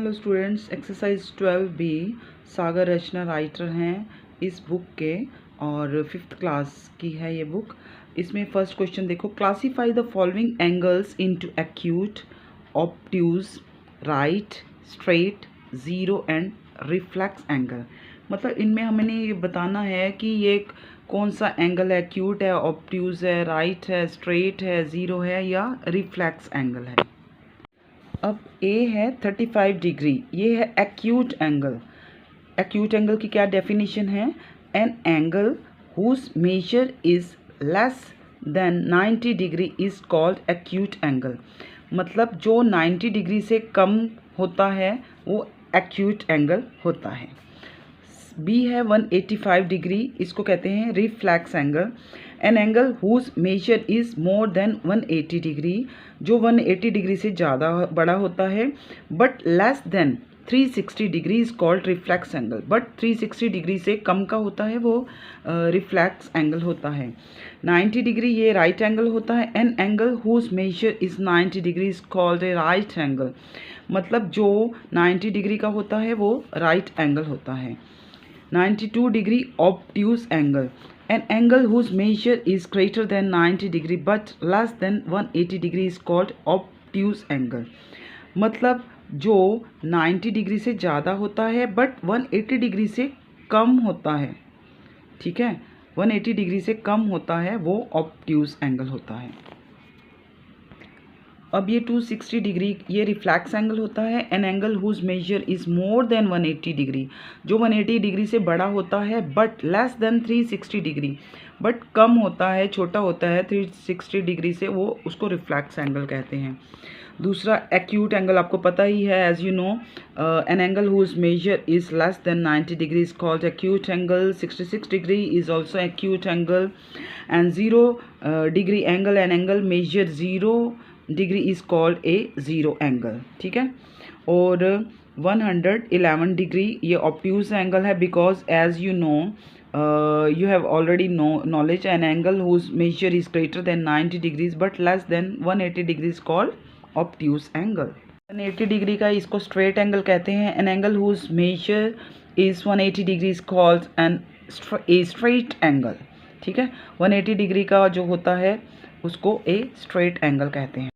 Hello students, exercise 12B सागर रचना writer हैं इस book के और 5th क्लास की है ये बुक। इसमें फर्स्ट क्वेश्चन देखो, classify the following angles into acute, obtuse, right, straight, zero and reflex angle. मतलब इनमें हमें ये बताना है कि ये कौन सा एंगल है, एक्यूट है, ऑब्ट्यूज है, राइट है, स्ट्रेट है, ज़ीरो है या रिफ्लेक्स एंगल है। अब ए है 35 डिग्री, ये है एक्यूट एंगल। एक्यूट एंगल की क्या डेफिनेशन है? An angle whose measure is less than 90 degree is called acute angle. मतलब जो 90 डिग्री से कम होता है वो एक्यूट एंगल होता है। बी है 185 डिग्री, इसको कहते हैं reflex angle. An angle whose measure is more than 180 degree, जो 180 डिग्री से ज़्यादा बड़ा होता है, but less than 360 degree is called reflex angle. But 360 degree से कम का होता है वो रिफ्लेक्स एंगल होता है। 90 डिग्री ये राइट एंगल होता है। An angle whose measure is 90 degree is called a right angle. मतलब जो 90 डिग्री का होता है वो राइट एंगल होता है। 92 degree obtuse angle, an angle whose measure is greater than 90 degree but less than 180 degree is called obtuse angle। मतलब जो 90 डिग्री से ज़्यादा होता है बट 180 डिग्री से कम होता है, ठीक है, 180 डिग्री से कम होता है वो ऑब्ट्यूज एंगल होता है। अब ये 260 डिग्री ये रिफ्लेक्स एंगल होता है। An angle whose measure is more than 180 degree, जो 180 डिग्री से बड़ा होता है but less than 360 degree, but कम होता है, छोटा होता है 360 डिग्री से, वो उसको रिफ्लेक्स एंगल कहते हैं। दूसरा एक्यूट एंगल आपको पता ही है, as you know, an angle whose measure is less than 90 degree is called acute angle. 66 degree is also acute angle. And 0 degree angle, an angle measure 0 degree is called a zero angle, ठीक है। और 111 degree ये obtuse angle है, because as you know you have already knowledge an angle whose measure is greater than 90 degrees but less than 180 degrees called obtuse angle। 180 degree का इसको straight angle कहते हैं। an angle whose measure is 180 degrees called an a straight angle, ठीक है। 180 degree का जो होता है उसको ए स्ट्रेट एंगल कहते हैं।